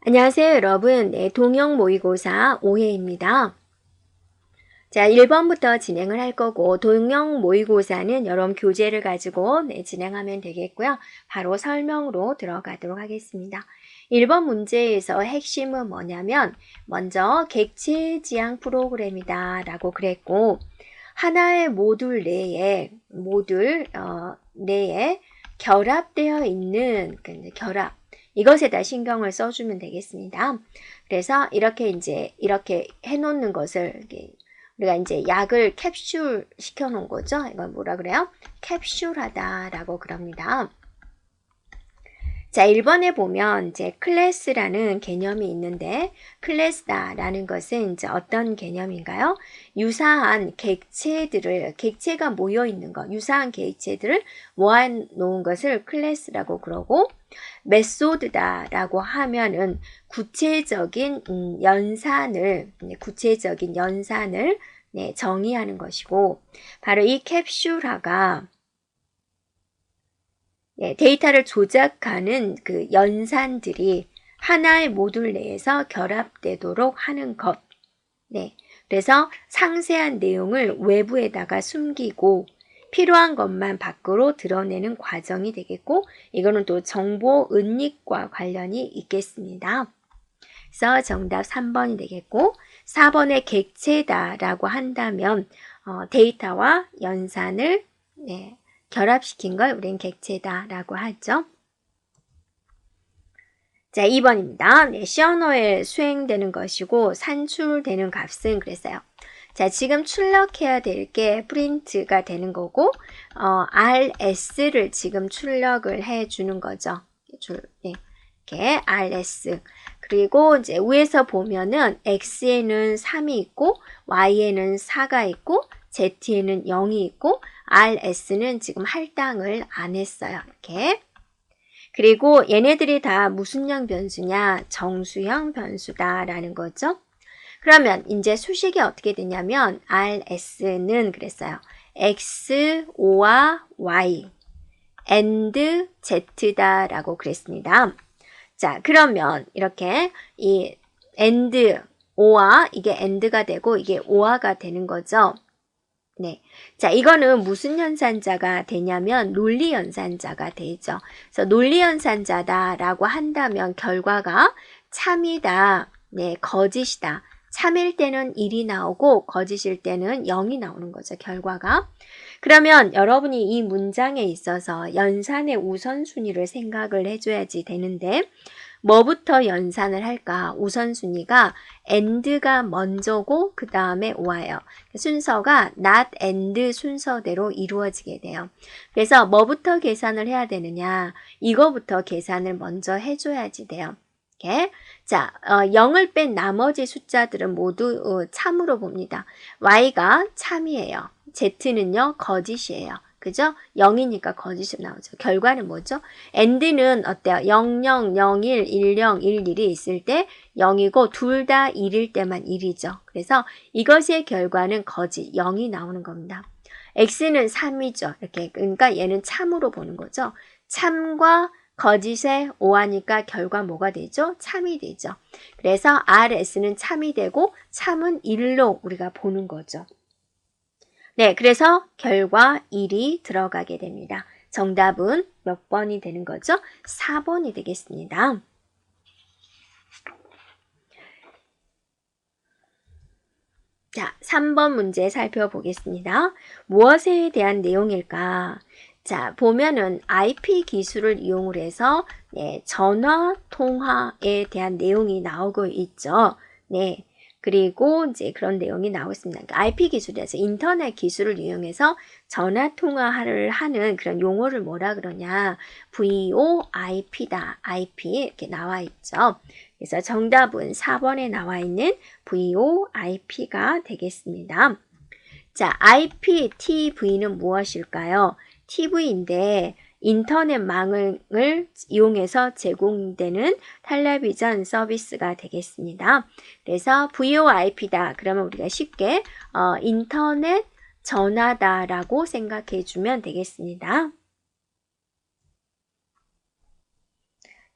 안녕하세요, 여러분. 네, 동영 모의고사 5회입니다. 자, 1번부터 진행을 할 거고, 동영 모의고사는 여러분 교재를 가지고 진행하면 되겠고요. 바로 설명으로 들어가도록 하겠습니다. 1번 문제에서 핵심은 뭐냐면, 먼저 객체지향 프로그램이다 라고 그랬고, 하나의 모듈 내에 결합되어 있는, 결합, 이것에다 신경을 써주면 되겠습니다. 그래서 이렇게 해놓는 것을, 우리가 이제 약을 캡슐 시켜놓은 거죠. 이건 뭐라 그래요? 캡슐하다라고 그럽니다. 자, 1번에 보면 이제 클래스라는 개념이 있는데, 클래스다라는 것은 이제 어떤 개념인가요? 유사한 객체가 모여 있는 것, 유사한 객체들을 모아놓은 것을 클래스라고 그러고, 메소드다라고 하면은 구체적인 연산을 정의하는 것이고, 바로 이 캡슐화가 데이터를 조작하는 그 연산들이 하나의 모듈 내에서 결합되도록 하는 것. 그래서 상세한 내용을 외부에다가 숨기고 필요한 것만 밖으로 드러내는 과정이 되겠고, 이거는 또 정보 은닉과 관련이 있겠습니다. 그래서 정답 3번이 되겠고, 4번의 객체다라고 한다면 데이터와 연산을 결합시킨 걸 우린 객체다라고 하죠. 자, 2번입니다. 시언어에 수행되는 것이고 산출되는 값은 그랬어요. 자, 지금 출력해야 될 게 프린트가 되는 거고, RS를 지금 출력을 해 주는 거죠. 이렇게 RS. 그리고 이제 위에서 보면은 X에는 3이 있고, Y에는 4가 있고, Z에는 0이 있고, RS는 지금 할당을 안 했어요. 이렇게. 그리고 얘네들이 다 무슨 형 변수냐? 정수형 변수다라는 거죠. 그러면 이제 수식이 어떻게 되냐면 RS는 그랬어요. X, O와 Y, and Z다라고 그랬습니다. 자, 그러면 이렇게 이 and, O와 이게 and가 되고 이게 O화가 되는 거죠. 자, 이거는 무슨 연산자가 되냐면 논리 연산자가 되죠. 그래서 논리 연산자다라고 한다면 결과가 참이다, 거짓이다. 참일 때는 1이 나오고 거짓일 때는 0이 나오는 거죠, 결과가. 그러면 여러분이 이 문장에 있어서 연산의 우선순위를 생각을 해줘야지 되는데, 뭐부터 연산을 할까? 우선순위가 and가 먼저고 그 다음에 오와요. 순서가 not and 순서대로 이루어지게 돼요. 그래서 뭐부터 계산을 해야 되느냐? 이거부터 계산을 먼저 해줘야지 돼요. 이렇게. 자, 0을 뺀 나머지 숫자들은 모두 참으로 봅니다. y가 참이에요. z는요 거짓이에요. 그죠? 0이니까 거짓이 나오죠. 결과는 뭐죠? and는 어때요? 00, 01, 10, 11이 있을 때 0이고 둘 다 1일 때만 1이죠. 그래서 이것의 결과는 거짓, 0이 나오는 겁니다. x는 3이죠. 이렇게. 그러니까 얘는 참으로 보는 거죠. 참과 거짓에 오하니까 결과 뭐가 되죠? 참이 되죠. 그래서 RS는 참이 되고 참은 1로 우리가 보는 거죠. 그래서 결과 1이 들어가게 됩니다. 정답은 몇 번이 되는 거죠? 4번이 되겠습니다. 자, 3번 문제 살펴보겠습니다. 무엇에 대한 내용일까? 자, 보면은 IP 기술을 이용을 해서 전화 통화에 대한 내용이 나오고 있죠. 그리고 이제 그런 내용이 나오고 있습니다. 그러니까 IP 기술에서 인터넷 기술을 이용해서 전화 통화를 하는 그런 용어를 뭐라 그러냐? VoIP다. IP 이렇게 나와 있죠. 그래서 정답은 4번에 나와 있는 VoIP가 되겠습니다. 자, IP, TV는 무엇일까요? TV인데 인터넷망을 이용해서 제공되는 텔레비전 서비스가 되겠습니다. 그래서 VoIP다. 그러면 우리가 쉽게 인터넷 전화다라고 생각해 주면 되겠습니다.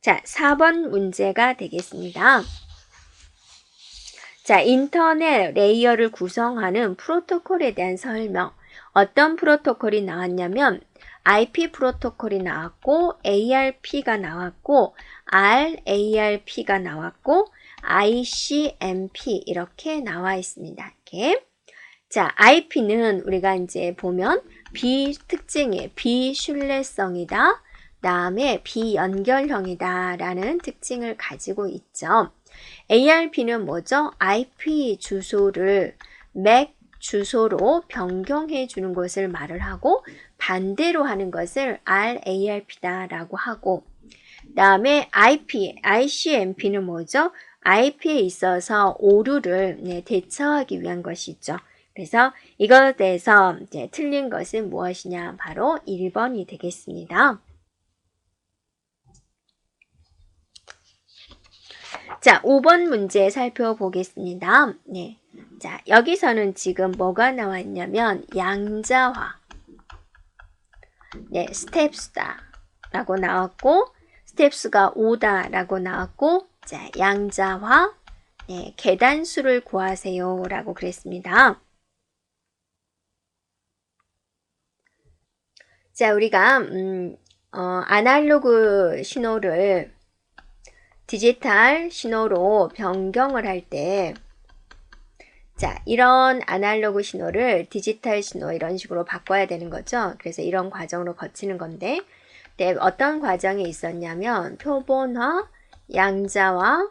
자, 4번 문제가 되겠습니다. 자, 인터넷 레이어를 구성하는 프로토콜에 대한 설명. 어떤 프로토콜이 나왔냐면 IP 프로토콜이 나왔고 ARP가 나왔고 RARP가 나왔고 ICMP 이렇게 나와 있습니다. 이렇게. 자, IP는 우리가 이제 보면 비특징이에요. 비신뢰성이다. 다음에 비연결형이다 라는 특징을 가지고 있죠. ARP는 뭐죠? IP 주소를 MAC 주소로 변경해 주는 것을 말을 하고 반대로 하는 것을 RARP다 라고 하고 다음에 ICMP는 뭐죠? IP에 있어서 오류를 대처하기 위한 것이죠. 그래서 이것에 대해서 이제 틀린 것은 무엇이냐? 바로 1번이 되겠습니다. 자, 5번 문제 살펴보겠습니다. 네. 자, 여기서는 지금 뭐가 나와 있냐면 양자화. 네, 스텝스다 라고 나왔고 스텝스가 5다 라고 나왔고 자, 양자화. 네, 계단수를 구하세요 라고 그랬습니다. 자, 우리가 아날로그 신호를 디지털 신호로 변경을 할 때 자, 이런 아날로그 신호를 디지털 신호 이런 식으로 바꿔야 되는 거죠. 그래서 이런 과정으로 거치는 건데 네, 어떤 과정이 있었냐면 표본화, 양자화,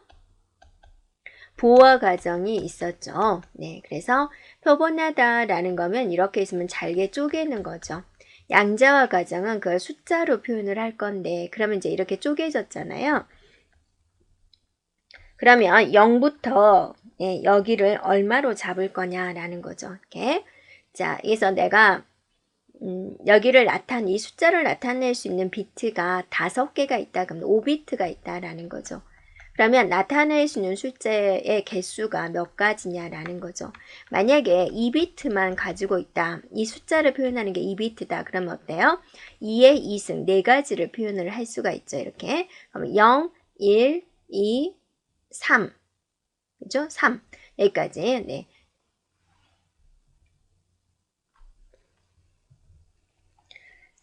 보화 과정이 있었죠. 네, 그래서 표본화다라는 거면 이렇게 있으면 잘게 쪼개는 거죠. 양자화 과정은 그걸 숫자로 표현을 할 건데 그러면 이제 이렇게 쪼개졌잖아요. 그러면 0부터 여기를 얼마로 잡을 거냐라는 거죠. 이렇게. 자, 그래서 내가 여기를 이 숫자를 나타낼 수 있는 비트가 5개가 있다. 그러면 5비트가 있다라는 거죠. 그러면 나타낼 수 있는 숫자의 개수가 몇 가지냐라는 거죠. 만약에 2비트만 가지고 있다. 이 숫자를 표현하는 게 2비트다. 그러면 어때요? 2의 2승 4가지를 표현을 할 수가 있죠. 이렇게. 그럼 0, 1, 2, 3. 그죠? 3. 여기까지. 네.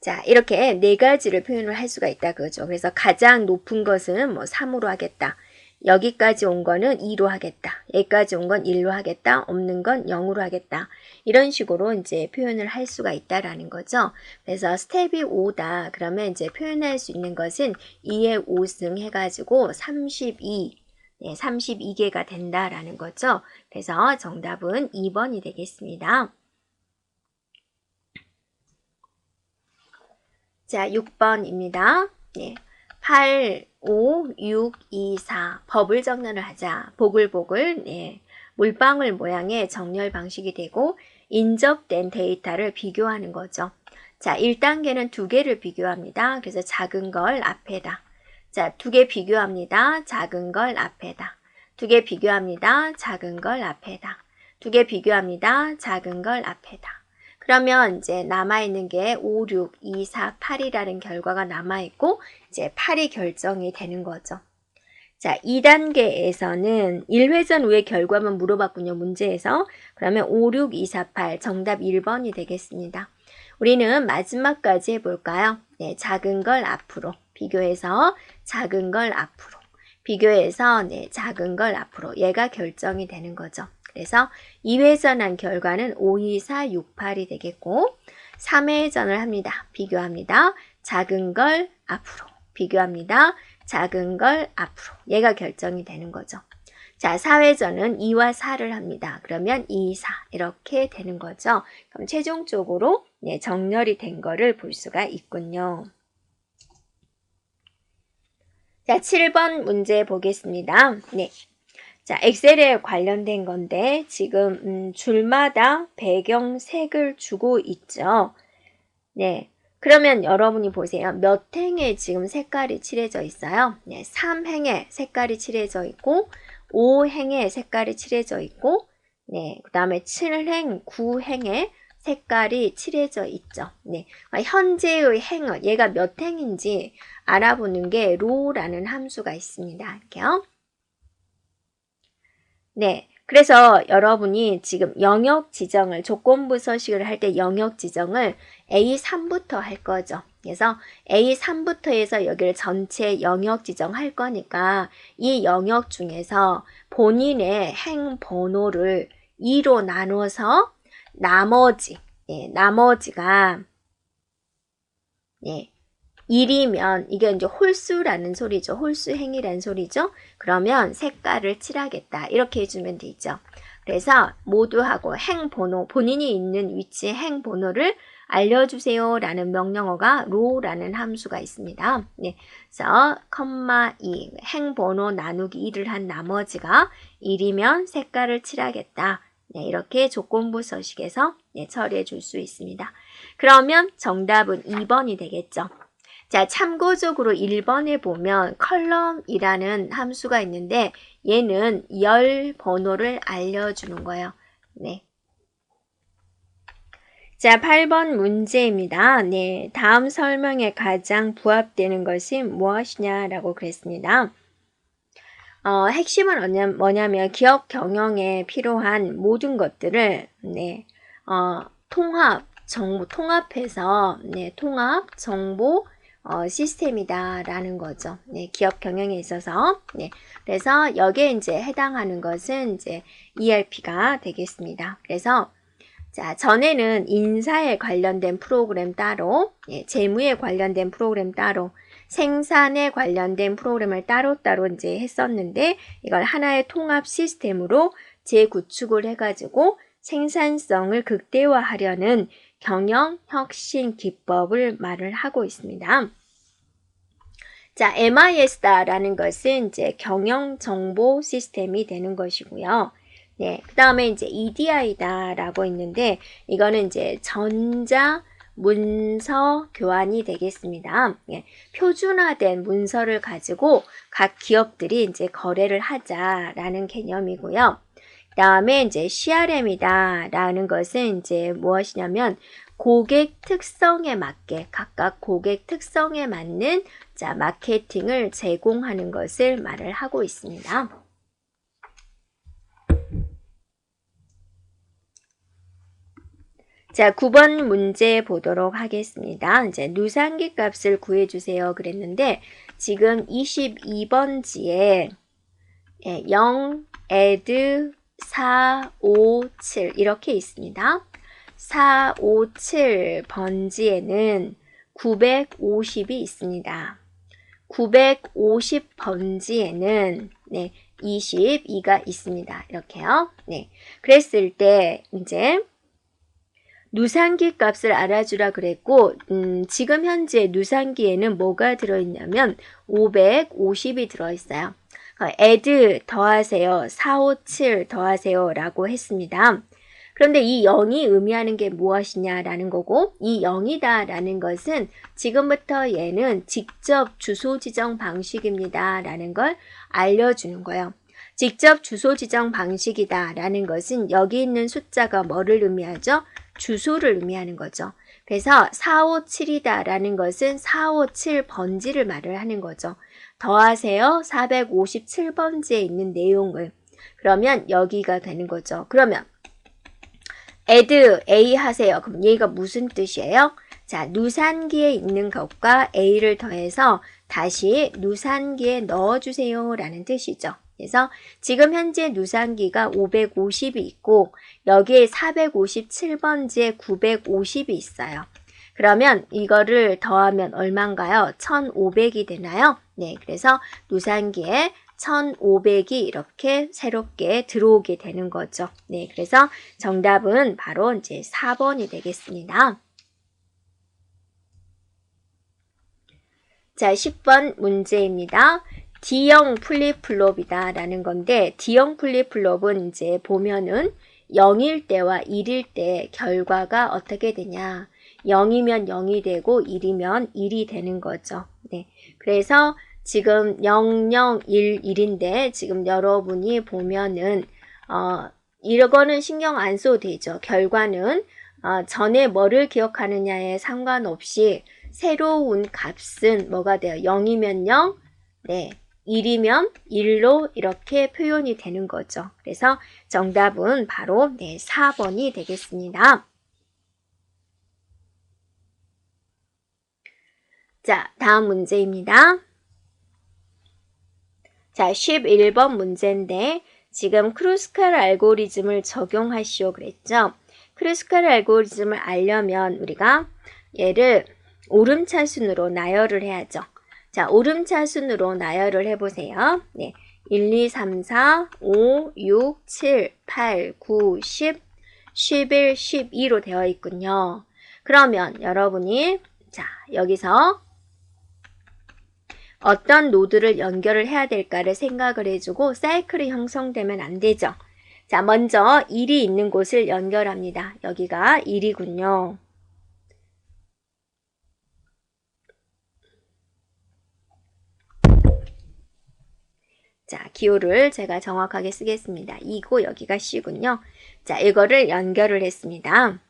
자, 이렇게 4가지를 표현을 할 수가 있다. 그죠? 그래서 가장 높은 것은 뭐 3으로 하겠다. 여기까지 온 거는 2로 하겠다. 여기까지 온 건 1로 하겠다. 없는 건 0으로 하겠다. 이런 식으로 이제 표현을 할 수가 있다라는 거죠. 그래서 스텝이 5다. 그러면 이제 표현할 수 있는 것은 2의 5승 해가지고 32. 네, 32개가 된다라는 거죠. 그래서 정답은 2번이 되겠습니다. 자, 6번입니다. 네, 8, 5, 6, 2, 4 버블 정렬을 하자. 보글보글 네, 물방울 모양의 정렬 방식이 되고 인접된 데이터를 비교하는 거죠. 자, 1단계는 2개를 비교합니다. 그래서 작은 걸 앞에다. 자, 2개 비교합니다. 작은 걸 앞에다. 2개 비교합니다. 작은 걸 앞에다. 2개 비교합니다. 작은 걸 앞에다. 그러면 이제 남아있는 게 5, 6, 2, 4, 8이라는 결과가 남아있고 이제 8이 결정이 되는 거죠. 자, 2단계에서는 1회전 후의 결과만 물어봤군요. 문제에서. 그러면 5, 6, 2, 4, 8 정답 1번이 되겠습니다. 우리는 마지막까지 해볼까요? 네, 작은 걸 앞으로 비교해서 작은 걸 앞으로 비교해서 네, 작은 걸 앞으로 얘가 결정이 되는 거죠. 그래서 2회전한 결과는 5, 2, 4, 6, 8이 되겠고 3회전을 합니다. 비교합니다. 작은 걸 앞으로 비교합니다. 작은 걸 앞으로 얘가 결정이 되는 거죠. 자, 4회전은 2와 4를 합니다. 그러면 2, 4 이렇게 되는 거죠. 그럼 최종적으로 네, 정렬이 된 거를 볼 수가 있군요. 자, 7번 문제 보겠습니다. 네. 자, 엑셀에 관련된 건데 지금 줄마다 배경색을 주고 있죠. 네. 그러면 여러분이 보세요. 몇 행에 지금 색깔이 칠해져 있어요? 네, 3행에 색깔이 칠해져 있고 5행에 색깔이 칠해져 있고 네, 그 다음에 7행, 9행에 색깔이 칠해져 있죠. 네. 현재의 행을 얘가 몇 행인지 알아보는 게 로라는 함수가 있습니다. 할게요. 네. 그래서 여러분이 지금 영역 지정을 조건부 서식을 할 때 영역 지정을 A3부터 할 거죠. 그래서 A3부터 해서 여기를 전체 영역 지정할 거니까 이 영역 중에서 본인의 행 번호를 2로 나눠서 나머지가 1이면 이게 이제 홀수라는 소리죠. 홀수행이라는 소리죠. 그러면 색깔을 칠하겠다. 이렇게 해주면 되죠. 그래서 모두하고 행번호, 본인이 있는 위치의 행번호를 알려주세요 라는 명령어가 row라는 함수가 있습니다. 네, 그래서 2 행번호 나누기 2를 한 나머지가 1이면 색깔을 칠하겠다. 네, 이렇게 조건부 서식에서 처리해 줄 수 있습니다. 그러면 정답은 2번이 되겠죠. 자, 참고적으로 1번에 보면 컬럼이라는 함수가 있는데 얘는 열 번호를 알려주는 거예요. 네. 자, 8번 문제입니다. 네, 다음 설명에 가장 부합되는 것이 무엇이냐라고 그랬습니다. 핵심은 뭐냐면 기업 경영에 필요한 모든 것들을 통합해서 통합 정보 시스템이다라는 거죠. 네, 기업 경영에 있어서. 네, 그래서 여기에 이제 해당하는 것은 이제 ERP가 되겠습니다. 그래서 자, 전에는 인사에 관련된 프로그램 따로, 재무에 관련된 프로그램 따로, 생산에 관련된 프로그램을 따로따로 이제 했었는데 이걸 하나의 통합 시스템으로 재구축을 해가지고 생산성을 극대화하려는 경영 혁신 기법을 말을 하고 있습니다. 자, MIS다라는 것은 이제 경영 정보 시스템이 되는 것이고요. 네, 그 다음에 이제 EDI다라고 있는데 이거는 이제 전자 문서 교환이 되겠습니다. 예, 표준화된 문서를 가지고 각 기업들이 이제 거래를 하자라는 개념이고요. 그 다음에 이제 CRM이다라는 것은 이제 무엇이냐면 고객 특성에 맞게 각각 고객 특성에 맞는 자 마케팅을 제공하는 것을 말을 하고 있습니다. 자, 9번 문제 보도록 하겠습니다. 이제 누상기 값을 구해주세요 그랬는데 지금 22번지에 0, add, 4, 5, 7 이렇게 있습니다. 4, 5, 7 번지에는 950이 있습니다. 950 번지에는 22가 있습니다. 이렇게요. 네. 그랬을 때 이제 누상기 값을 알아주라 그랬고 지금 현재 누상기에는 뭐가 들어있냐면 550이 들어있어요. add 더하세요. 457 더하세요 라고 했습니다. 그런데 이 0이 의미하는 게 무엇이냐라는 거고 이 0이다 라는 것은 지금부터 얘는 직접 주소 지정 방식입니다 라는 걸 알려주는 거예요. 직접 주소 지정 방식이다 라는 것은 여기 있는 숫자가 뭐를 의미하죠? 주소를 의미하는 거죠. 그래서 457이다 라는 것은 457 번지를 말을 하는 거죠. 더하세요. 457번지에 있는 내용을. 그러면 여기가 되는 거죠. 그러면 add A 하세요. 그럼 얘가 무슨 뜻이에요? 자, 누산기에 있는 것과 A를 더해서 다시 누산기에 넣어주세요 라는 뜻이죠. 그래서 지금 현재 누산기가 550이 있고 여기에 457번지에 950이 있어요. 그러면 이거를 더하면 얼마인가요? 1500이 되나요? 네, 그래서 누산기에 1500이 이렇게 새롭게 들어오게 되는 거죠. 네, 그래서 정답은 바로 이제 4번이 되겠습니다. 자, 10번 문제입니다. D형 플립플롭이다 라는 건데 D형 플립플롭은 이제 보면은 0일 때와 1일 때 결과가 어떻게 되냐 0이면 0이 되고 1이면 1이 되는 거죠. 네, 그래서 지금 0011인데 지금 여러분이 보면은 이거는 신경 안 써도 되죠. 결과는 전에 뭐를 기억하느냐에 상관없이 새로운 값은 뭐가 돼요? 0이면 0, 네, 1이면 1로 이렇게 표현이 되는 거죠. 그래서 정답은 바로 네, 4번이 되겠습니다. 자, 다음 문제입니다. 자, 11번 문제인데 지금 크루스칼 알고리즘을 적용하시오 그랬죠? 크루스칼 알고리즘을 알려면 우리가 얘를 오름차순으로 나열을 해야죠. 자, 오름차순으로 나열을 해보세요. 네, 1, 2, 3, 4, 5, 6, 7, 8, 9, 10, 11, 12로 되어 있군요. 그러면 여러분이 자, 여기서 어떤 노드를 연결을 해야 될까를 생각을 해주고 사이클이 형성되면 안 되죠. 자, 먼저 1이 있는 곳을 연결합니다. 여기가 1이군요. 자, 기호를 제가 정확하게 쓰겠습니다. 2고 여기가 C군요. 자, 이거를 연결을 했습니다.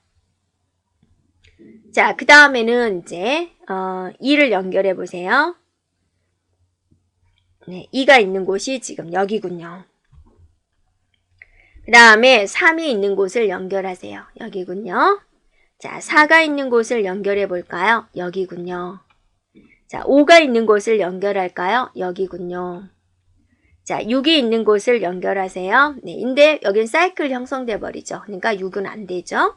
자, 그 다음에는 이제 2를 연결해 보세요. 네, 2가 있는 곳이 지금 여기군요. 그 다음에 3이 있는 곳을 연결하세요. 여기군요. 자, 4가 있는 곳을 연결해 볼까요? 여기군요. 자, 5가 있는 곳을 연결할까요? 여기군요. 자, 6이 있는 곳을 연결하세요. 네, 근데 여긴 사이클 형성돼 버리죠. 그러니까 6은 안 되죠.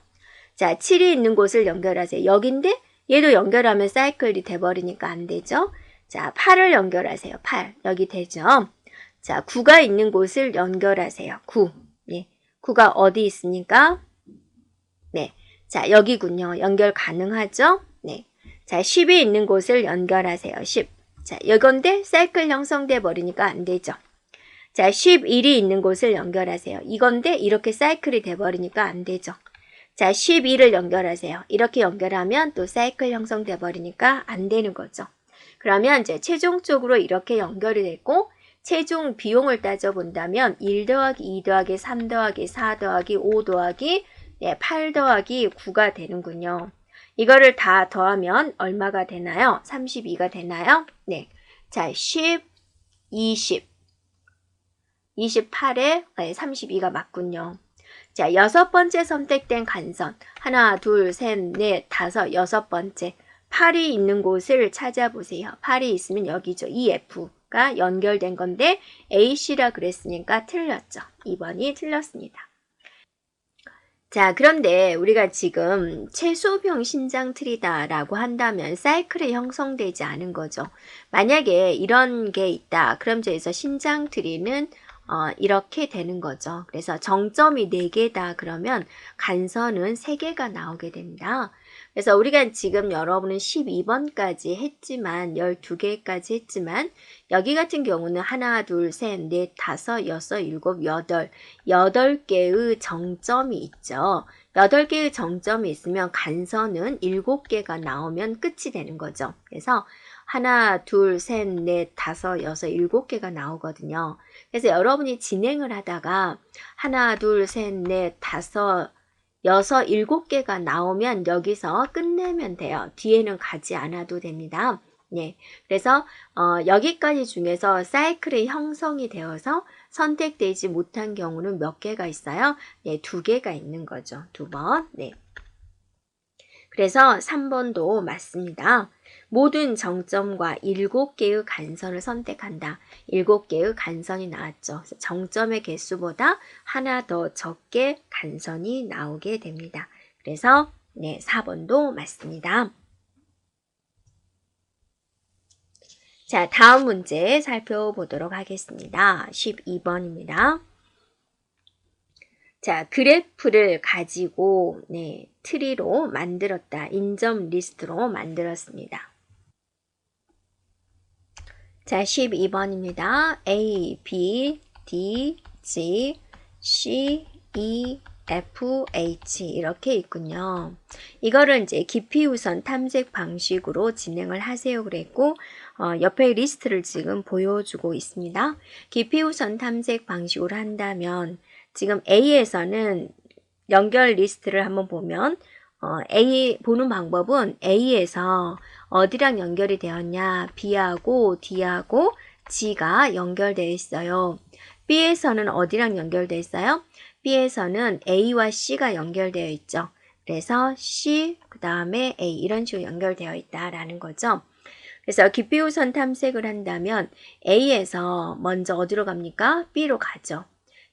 자, 7이 있는 곳을 연결하세요. 여긴데 얘도 연결하면 사이클이 돼 버리니까 안 되죠. 자, 8을 연결하세요. 8. 여기 되죠. 자, 9가 있는 곳을 연결하세요. 9. 네. 9가 어디 있습니까? 네. 자, 여기군요. 연결 가능하죠? 네. 자, 10이 있는 곳을 연결하세요. 10. 자, 이건데 사이클 형성돼 버리니까 안 되죠. 자, 11이 있는 곳을 연결하세요. 이건데 이렇게 사이클이 돼 버리니까 안 되죠. 자, 12를 연결하세요. 이렇게 연결하면 또 사이클 형성돼 버리니까 안 되는 거죠. 그러면 이제 최종적으로 이렇게 연결이 됐고 최종 비용을 따져본다면 1 더하기 2 더하기 3 더하기 4 더하기 5 더하기 8 더하기 9가 되는군요. 이거를 다 더하면 얼마가 되나요? 32가 되나요? 네. 자, 10, 20, 28에 32가 맞군요. 자, 6번째 선택된 간선. 하나, 둘, 셋, 넷, 다섯, 6번째. 8이 있는 곳을 찾아보세요. 8이 있으면 여기죠. EF가 연결된 건데 AC라 그랬으니까 틀렸죠. 2번이 틀렸습니다. 자, 그런데 우리가 지금 최소병 신장 트리다라고 한다면 사이클이 형성되지 않은 거죠. 만약에 이런 게 있다. 그럼 저기서 신장 트리는 이렇게 되는 거죠. 그래서 정점이 4개다 그러면 간선은 3개가 나오게 됩니다. 그래서 우리가 지금 여러분은 12번까지 했지만 12개까지 했지만 여기 같은 경우는 하나, 둘, 셋, 넷, 다섯, 여섯, 일곱, 여덟 8개의 정점이 있죠. 8개의 정점이 있으면 간선은 7개가 나오면 끝이 되는 거죠. 그래서 하나, 둘, 셋, 넷, 다섯, 여섯, 7개가 나오거든요. 그래서 여러분이 진행을 하다가 하나, 둘, 셋, 넷, 다섯, 여섯, 7개가 나오면 여기서 끝내면 돼요. 뒤에는 가지 않아도 됩니다. 네, 그래서 여기까지 중에서 사이클이 형성이 되어서 선택되지 못한 경우는 몇 개가 있어요? 네, 2개가 있는 거죠. 2번. 네. 그래서 3번도 맞습니다. 모든 정점과 7개의 간선을 선택한다. 7개의 간선이 나왔죠. 정점의 개수보다 하나 더 적게 간선이 나오게 됩니다. 그래서 네, 4번도 맞습니다. 자, 다음 문제 살펴보도록 하겠습니다. 12번입니다. 자, 그래프를 가지고 네, 트리로 만들었다. 인점 리스트로 만들었습니다. 자, 12번입니다. A, B, D, G, C, E, F, H 이렇게 있군요. 이거를 이제 깊이 우선 탐색 방식으로 진행을 하세요 그랬고 옆에 리스트를 지금 보여주고 있습니다. 깊이 우선 탐색 방식으로 한다면 지금 A에서는 연결 리스트를 한번 보면 A 보는 방법은 A에서 어디랑 연결이 되었냐? B하고 D하고 G가 연결되어 있어요. B에서는 어디랑 연결되어 있어요? B에서는 A와 C가 연결되어 있죠. 그래서 C, 그 다음에 A 이런 식으로 연결되어 있다라는 거죠. 그래서 기피우선 탐색을 한다면 A에서 먼저 어디로 갑니까? B로 가죠.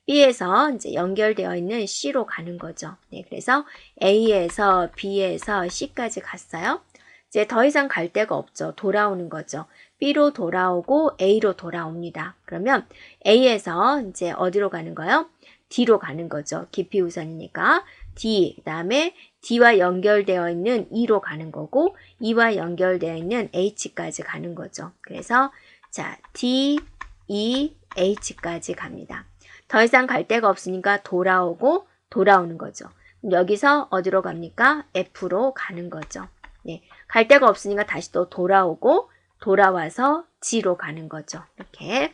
B에서 이제 연결되어 있는 C로 가는 거죠. 네, 그래서 A에서 B에서 C까지 갔어요. 이제 더 이상 갈 데가 없죠. 돌아오는 거죠. B로 돌아오고 A로 돌아옵니다. 그러면 A에서 이제 어디로 가는 거예요? D로 가는 거죠. 기피우선이니까 D, 그 다음에 D와 연결되어 있는 E로 가는 거고 E와 연결되어 있는 H까지 가는 거죠. 그래서 자 D, E, H까지 갑니다. 더 이상 갈 데가 없으니까 돌아오고 돌아오는 거죠. 여기서 어디로 갑니까? F로 가는 거죠. 네, 갈 데가 없으니까 다시 또 돌아오고 돌아와서 G로 가는 거죠. 이렇게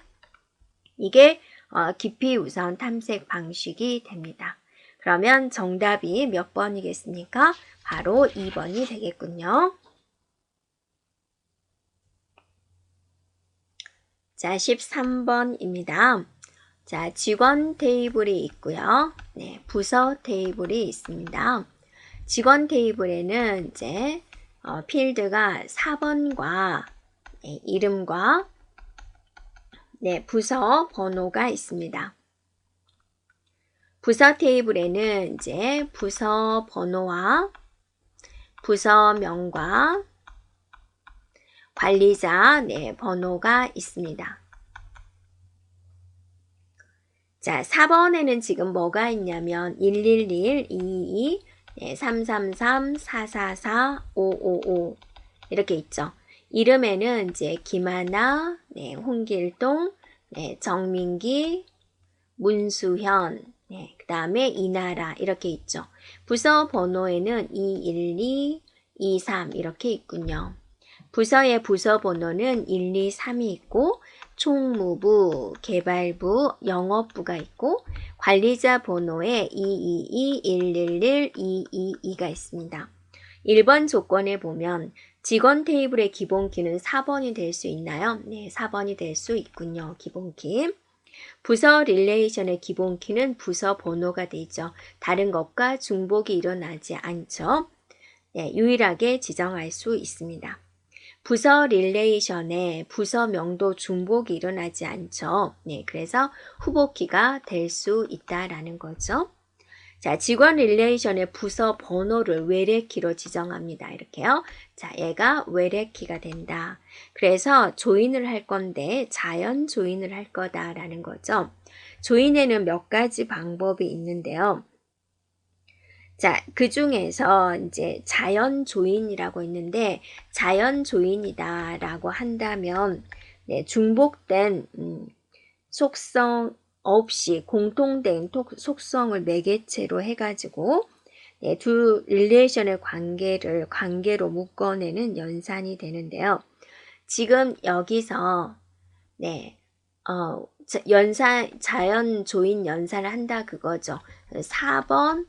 이게 기피우선 탐색 방식이 됩니다. 그러면 정답이 몇 번이겠습니까? 바로 2번이 되겠군요. 자, 13번입니다. 자, 직원 테이블이 있고요. 네, 부서 테이블이 있습니다. 직원 테이블에는 이제 필드가 4번과 네, 이름과 네, 부서 번호가 있습니다. 부서 테이블에는 이제 부서 번호와 부서명과 관리자 네, 번호가 있습니다. 자, 4번에는 지금 뭐가 있냐면 111, 222, 네, 333, 444, 555 이렇게 있죠. 이름에는 이제 김하나, 네, 홍길동, 네, 정민기, 문수현, 네, 그 다음에 이나라 이렇게 있죠. 부서 번호에는 212, 23 이렇게 있군요. 부서의 부서 번호는 123이 있고 총무부, 개발부, 영업부가 있고 관리자 번호에 222, 111, 222가 있습니다. 1번 조건에 보면 직원 테이블의 기본키는 4번이 될 수 있나요? 네, 4번이 될 수 있군요. 기본키. 부서 릴레이션의 기본키는 부서 번호가 되죠. 다른 것과 중복이 일어나지 않죠. 네, 유일하게 지정할 수 있습니다. 부서 릴레이션에 부서명도 중복이 일어나지 않죠. 네, 그래서 후보키가 될 수 있다라는 거죠. 자, 직원 릴레이션의 부서 번호를 외래키로 지정합니다. 이렇게요. 자, 얘가 외래키가 된다. 그래서 조인을 할 건데 자연 조인을 할 거다라는 거죠. 조인에는 몇 가지 방법이 있는데요. 자, 그 중에서 이제 자연 조인이라고 있는데 자연 조인이다라고 한다면 네, 중복된 속성 없이 공통된 속성을 매개체로 해가지고 네, 두 릴레이션의 관계로 묶어내는 연산이 되는데요. 지금 여기서 네, 자연 조인 연산을 한다 그거죠. 4번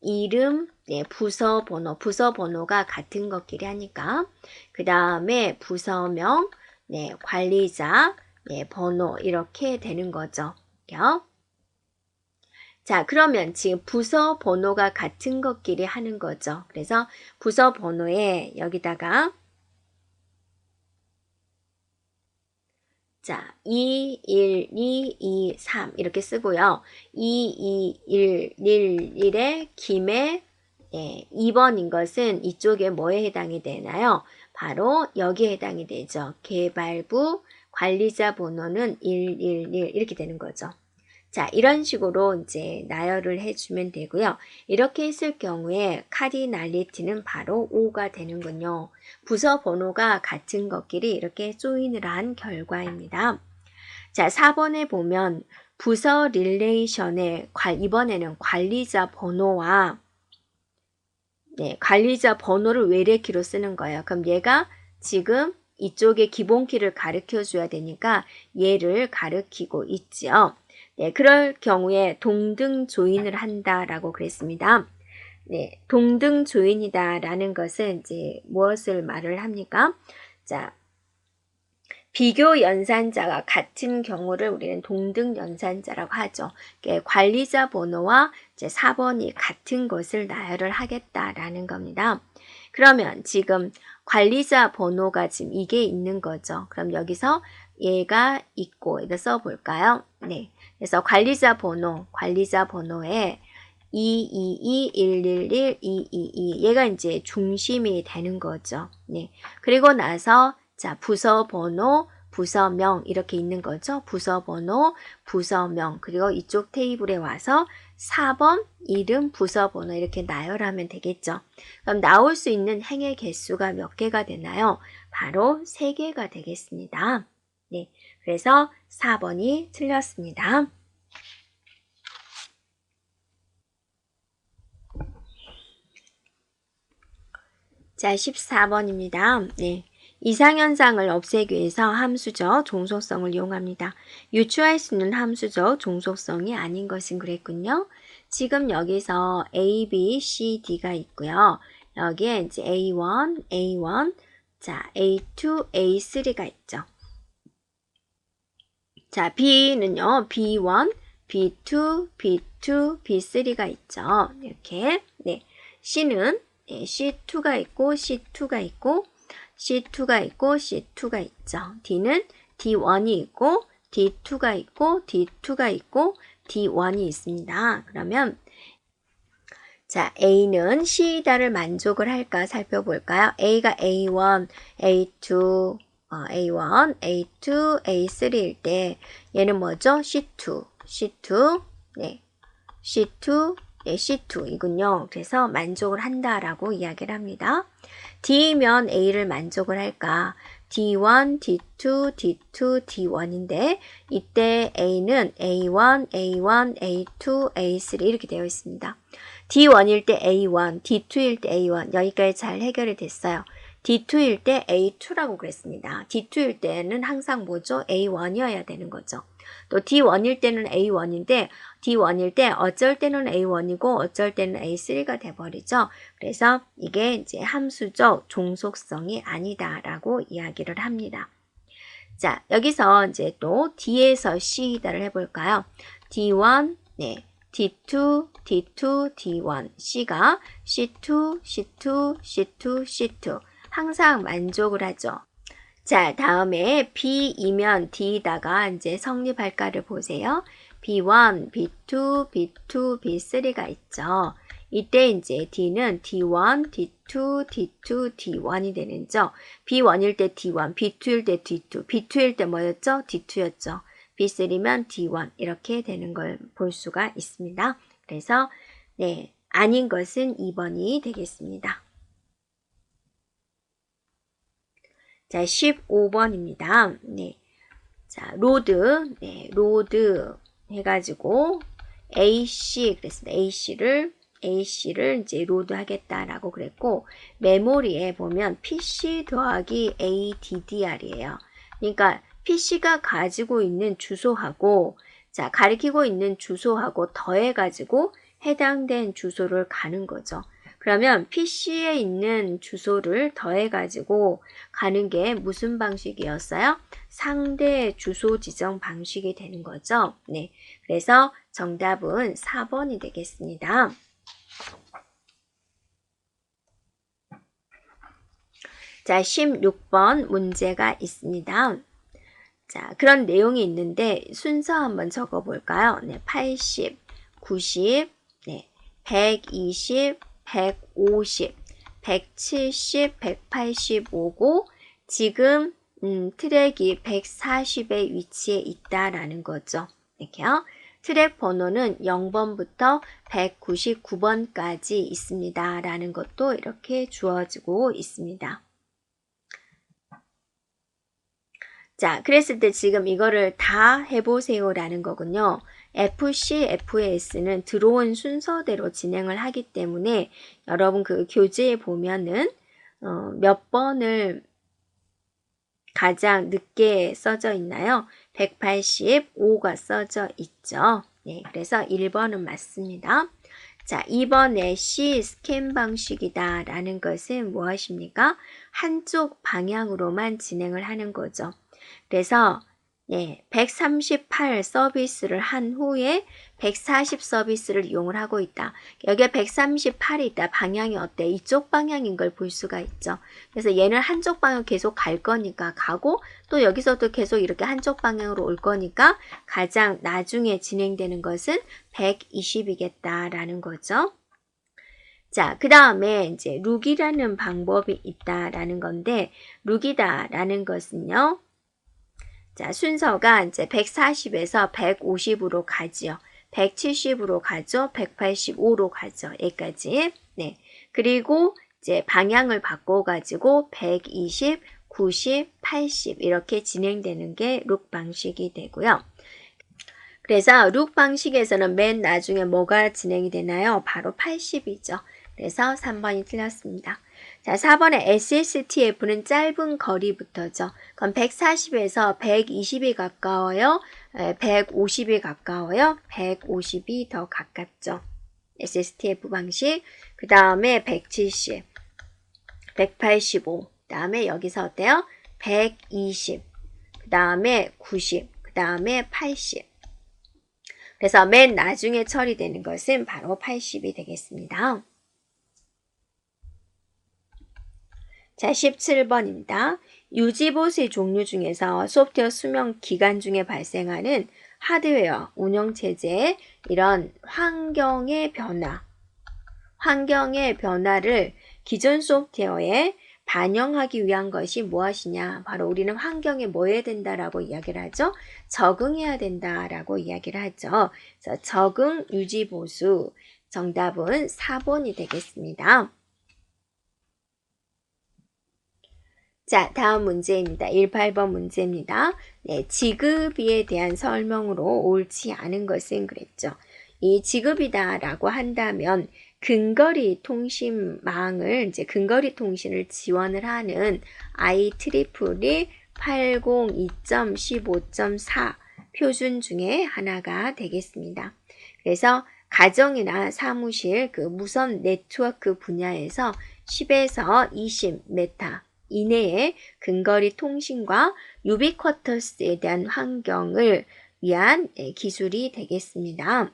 이름, 네, 부서 번호가 같은 것끼리 하니까 그 다음에 부서명, 네, 관리자, 네, 번호 이렇게 되는 거죠. 자, 그러면 지금 부서 번호가 같은 것끼리 하는 거죠. 그래서 부서 번호에 여기다가 자, 21223 이렇게 쓰고요. 22111의 김에 2번인 것은 이쪽에 뭐에 해당이 되나요? 바로 여기에 해당이 되죠. 개발부 관리자 번호는 111 이렇게 되는 거죠. 자, 이런 식으로 이제 나열을 해주면 되고요. 이렇게 했을 경우에 카디날리티는 바로 5가 되는군요. 부서 번호가 같은 것끼리 이렇게 조인을 한 결과입니다. 자, 4번에 보면 부서 릴레이션에 이번에는 관리자 번호와 네, 관리자 번호를 외래키로 쓰는 거예요. 그럼 얘가 지금 이쪽에 기본키를 가르쳐 줘야 되니까 얘를 가르치고 있지요. 네, 그럴 경우에 동등 조인을 한다라고 그랬습니다. 네, 동등 조인이다라는 것은 이제 무엇을 말을 합니까? 자, 비교 연산자가 같은 경우를 우리는 동등 연산자라고 하죠. 관리자 번호와 이제 4번이 같은 것을 나열을 하겠다라는 겁니다. 그러면 지금 관리자 번호가 지금 이게 있는 거죠. 그럼 여기서 얘가 있고 이거 써볼까요? 네. 그래서 관리자 번호에 222, 111, 222 얘가 이제 중심이 되는 거죠. 네. 그리고 나서 자, 부서 번호, 부서명 이렇게 있는 거죠. 부서 번호, 부서명 그리고 이쪽 테이블에 와서 4번 이름, 부서 번호 이렇게 나열하면 되겠죠. 그럼 나올 수 있는 행의 개수가 몇 개가 되나요? 바로 3개가 되겠습니다. 네, 그래서 4번이 틀렸습니다. 자, 14번입니다. 네. 이상현상을 없애기 위해서 함수적 종속성을 이용합니다. 유추할 수 있는 함수적 종속성이 아닌 것은 그랬군요. 지금 여기서 A, B, C, D가 있고요. 여기에 이제 A1, 자, A2, A3가 있죠. 자, B는요, B1, B2, B2, B3가 있죠. 이렇게. 네. C는 C2가 있고, C2가 있고, C2가 있고 C2가 있죠. D는 D1이 있고 D2가 있고 D2가 있고 D1이 있습니다. 그러면 자, A는 C다를 만족을 할까 살펴볼까요? A가 A1, A2, A1, A2, A3일 때 얘는 뭐죠? C2, 네, C2, 네, C2이군요. 그래서 만족을 한다라고 이야기를 합니다. D면 A를 만족을 할까? D1, D2, D2, D1인데 이때 A는 A1, A1, A2, A3 이렇게 되어 있습니다. D1일 때 A1, D2일 때 A1 여기까지 잘 해결이 됐어요. D2일 때 A2라고 그랬습니다. D2일 때는 항상 뭐죠? A1이어야 되는 거죠. 또 D1일 때는 A1인데 D1일 때 어쩔 때는 A1이고 어쩔 때는 A3가 돼버리죠. 그래서 이게 이제 함수적 종속성이 아니다라고 이야기를 합니다. 자, 여기서 이제 또 D에서 C다를 해볼까요? D1, 네, D2, D2, D1, C가 C2, C2, C2, C2 항상 만족을 하죠. 자, 다음에 B이면 D다가 이제 성립할까를 보세요. B1, B2, B2, B3가 있죠. 이때 이제 D는 D1, D2, D2, D1이 되는죠. B1일 때 D1, B2일 때 D2, B2일 때 뭐였죠? D2였죠. B3면 D1 이렇게 되는 걸 볼 수가 있습니다. 그래서 네, 아닌 것은 2번이 되겠습니다. 자, 15번입니다. 네. 자, 로드 해가지고 AC 그랬습니다. AC를 이제 로드 하겠다라고 그랬고, 메모리에 보면 PC 더하기 ADDR이에요. 그러니까 PC가 가지고 있는 주소하고, 자, 가리키고 있는 주소하고 더해가지고 해당된 주소를 가는 거죠. 그러면 PC에 있는 주소를 더해가지고 가는 게 무슨 방식이었어요? 상대 주소 지정 방식이 되는 거죠. 네. 그래서 정답은 4번이 되겠습니다. 자, 16번 문제가 있습니다. 자, 그런 내용이 있는데 순서 한번 적어 볼까요? 네, 80, 90, 네, 120, 150, 170, 185고 지금 트랙이 140의 위치에 있다라는 거죠. 이렇게요. 트랙 번호는 0번부터 199번까지 있습니다. 라는 것도 이렇게 주어지고 있습니다. 자, 그랬을 때 지금 이거를 다 해보세요 라는 거군요. FC, FS는 들어온 순서대로 진행을 하기 때문에 여러분 그 교재에 보면은 몇 번을 가장 늦게 써져 있나요? 185가 써져 있죠. 네, 그래서 1번은 맞습니다. 자, 이번에 C 스캔 방식이다 라는 것은 무엇입니까? 한쪽 방향으로만 진행을 하는 거죠. 그래서 138 서비스를 한 후에 140 서비스를 이용을 하고 있다. 여기에 138이 있다. 방향이 어때? 이쪽 방향인 걸 볼 수가 있죠. 그래서 얘는 한쪽 방향 계속 갈 거니까 가고 또 여기서도 계속 이렇게 한쪽 방향으로 올 거니까 가장 나중에 진행되는 것은 120이겠다라는 거죠. 자, 그 다음에 이제 룩이라는 방법이 있다라는 건데 룩이다라는 것은요. 자, 순서가 이제 140에서 150으로 가지요. 170으로 가죠. 185로 가죠. 여기까지. 네. 그리고 이제 방향을 바꿔가지고 120, 90, 80 이렇게 진행되는 게 룩 방식이 되고요. 그래서 룩 방식에서는 맨 나중에 뭐가 진행이 되나요? 바로 80이죠. 그래서 3번이 틀렸습니다. 자, 4번의 SSTF는 짧은 거리부터죠. 그럼 140에서 120이 가까워요? 150이 가까워요? 150이 더 가깝죠. SSTF 방식. 그 다음에 170, 185. 그 다음에 여기서 어때요? 120. 그 다음에 90. 그 다음에 80. 그래서 맨 나중에 처리되는 것은 바로 80이 되겠습니다. 자, 17번입니다. 유지보수의 종류 중에서 소프트웨어 수명 기간 중에 발생하는 하드웨어, 운영체제의 이런 환경의 변화를 기존 소프트웨어에 반영하기 위한 것이 무엇이냐? 바로 우리는 환경에 뭐 해야 된다라고 이야기를 하죠? 적응해야 된다라고 이야기를 하죠. 그래서 적응, 유지, 보수. 정답은 4번이 되겠습니다. 자, 다음 문제입니다. 18번 문제입니다. 네, 지급비에 대한 설명으로 옳지 않은 것은 그랬죠. 이 지급이다라고 한다면 근거리 통신망을 이제 근거리 통신을 지원을 하는 IEEE 802.15.4 표준 중에 하나가 되겠습니다. 그래서 가정이나 사무실 그 무선 네트워크 분야에서 10에서 20m 이내의 근거리 통신과 유비쿼터스에 대한 환경을 위한 기술이 되겠습니다.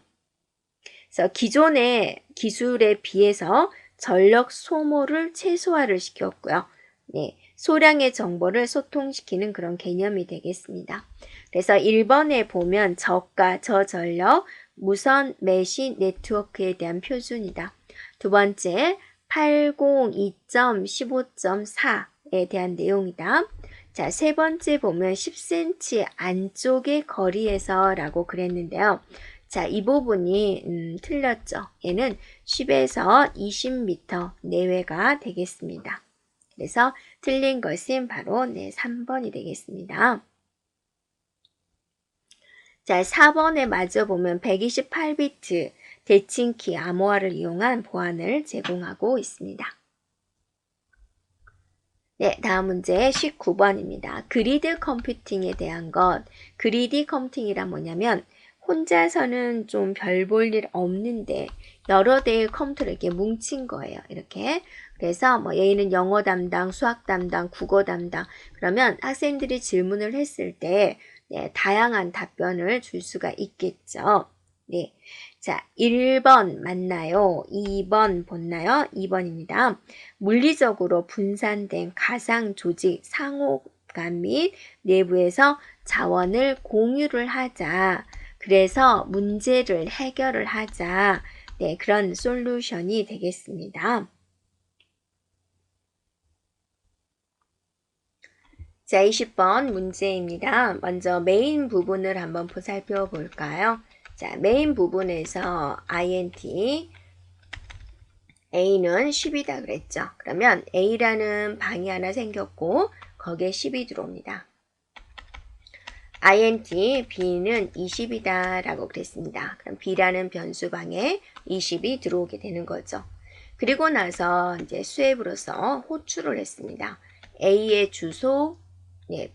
그래서 기존의 기술에 비해서 전력 소모를 최소화를 시켰고요. 네, 소량의 정보를 소통시키는 그런 개념이 되겠습니다. 그래서 1번에 보면 저가, 저전력, 무선 메시 네트워크에 대한 표준이다. 두 번째, 802.15.4에 대한 내용이다. 자, 세 번째 보면 10cm 안쪽의 거리에서 라고 그랬는데요. 자, 이 부분이 틀렸죠. 얘는 10에서 20m 내외가 되겠습니다. 그래서 틀린 것은 바로 3번이 되겠습니다. 자, 4번에 마저 보면 128비트 대칭키 암호화를 이용한 보안을 제공하고 있습니다. 네, 다음 문제 19번입니다. 그리드 컴퓨팅에 대한 것. 그리드 컴퓨팅이란 뭐냐면 혼자서는 좀 별 볼 일 없는데 여러 대의 컴퓨터를 이렇게 뭉친 거예요. 이렇게. 그래서 뭐 얘는 영어 담당, 수학 담당, 국어 담당. 그러면 학생들이 질문을 했을 때 다양한 답변을 줄 수가 있겠죠. 네. 자, 1번 맞나요? 2번 봤나요? 2번입니다. 물리적으로 분산된 가상 조직 상호간 및 내부에서 자원을 공유를 하자. 그래서 문제를 해결을 하자. 네, 그런 솔루션이 되겠습니다. 자, 20번 문제입니다. 먼저 메인 부분을 한번 살펴볼까요? 자, 메인 부분에서 int a는 10이다 그랬죠. 그러면 a라는 방이 하나 생겼고 거기에 10이 들어옵니다. int b는 20이다 라고 그랬습니다. 그럼 b라는 변수방에 20이 들어오게 되는 거죠. 그리고 나서 이제 수앱으로서 호출을 했습니다. a의 주소,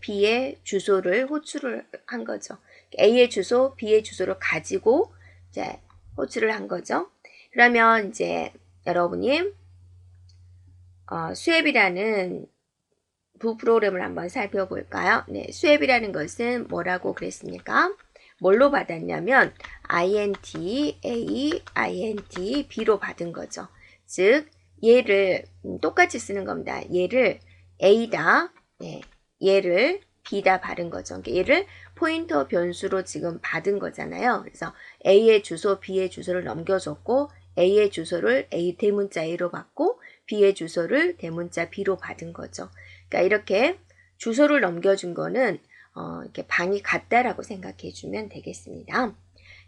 b의 주소를 호출을 한 거죠. A의 주소, B의 주소를 가지고 이제 호출을 한 거죠. 그러면 이제 여러분이 수앱이라는 부 프로그램을 한번 살펴볼까요? 네, 수앱이라는 것은 뭐라고 그랬습니까? 뭘로 받았냐면 int a, int b로 받은 거죠. 즉 얘를 똑같이 쓰는 겁니다. 얘를 a다, 네, 얘를 b다 받은 거죠. 그러니까 얘를 포인터 변수로 지금 받은 거잖아요. 그래서 a의 주소, b의 주소를 넘겨줬고 a의 주소를 a 대문자 a로 받고 b의 주소를 대문자 b로 받은 거죠. 그러니까 이렇게 주소를 넘겨준 거는 이렇게 방이 같다라고 생각해 주면 되겠습니다.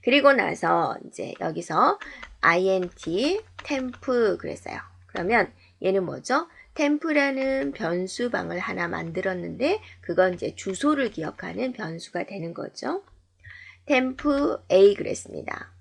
그리고 나서 이제 여기서 int temp 그랬어요. 그러면 얘는 뭐죠? temp라는 변수방을 하나 만들었는데 그건 이제 주소를 기억하는 변수가 되는 거죠. temp a 그랬습니다.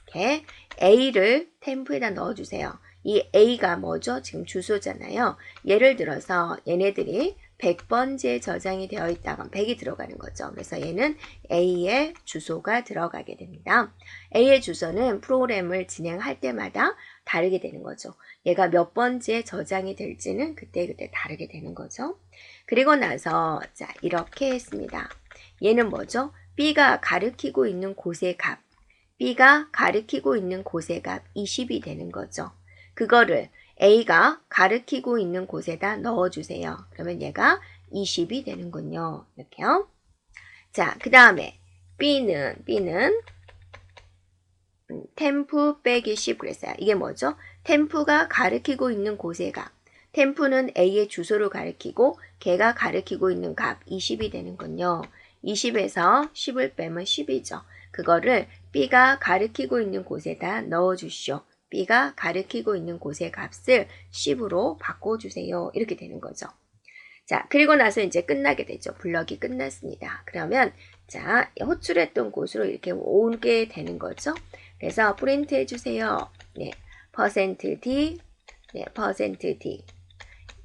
이렇게 a를 temp에다 넣어주세요. 이 a가 뭐죠? 지금 주소잖아요. 예를 들어서 얘네들이 100번째 저장이 되어 있다가 100이 들어가는 거죠. 그래서 얘는 a의 주소가 들어가게 됩니다. a의 주소는 프로그램을 진행할 때마다 다르게 되는 거죠. 얘가 몇 번째 저장이 될지는 그때그때 다르게 되는 거죠. 그리고 나서 자 이렇게 했습니다. 얘는 뭐죠? b가 가리키고 있는 곳의 값, b가 가리키고 있는 곳의 값 20이 되는 거죠. 그거를 a가 가리키고 있는 곳에다 넣어주세요. 그러면 얘가 20이 되는군요. 이렇게요. 자, 그 다음에 b는 temp 빼기 10 그랬어요. 이게 뭐죠? temp가 가리키고 있는 곳의 값. temp는 a의 주소를 가리키고 걔가 가리키고 있는 값 20이 되는군요. 20에서 10을 빼면 10이죠. 그거를 b가 가리키고 있는 곳에다 넣어주시오. b가 가리키고 있는 곳의 값을 10으로 바꿔주세요. 이렇게 되는 거죠. 자, 그리고 나서 이제 끝나게 되죠. 블럭이 끝났습니다. 그러면 자, 호출했던 곳으로 이렇게 오게 되는 거죠. 그래서 프린트 해주세요. 네, %d, 네, %d,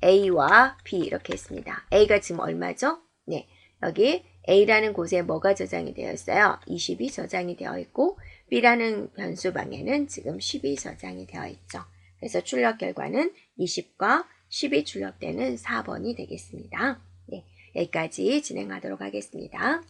a와 b 이렇게 했습니다. a가 지금 얼마죠? 네, 여기 a라는 곳에 뭐가 저장이 되어 있어요? 20이 저장이 되어 있고 b라는 변수방에는 지금 10이 저장이 되어 있죠. 그래서 출력 결과는 20과 10이 출력되는 4번이 되겠습니다. 네, 여기까지 진행하도록 하겠습니다.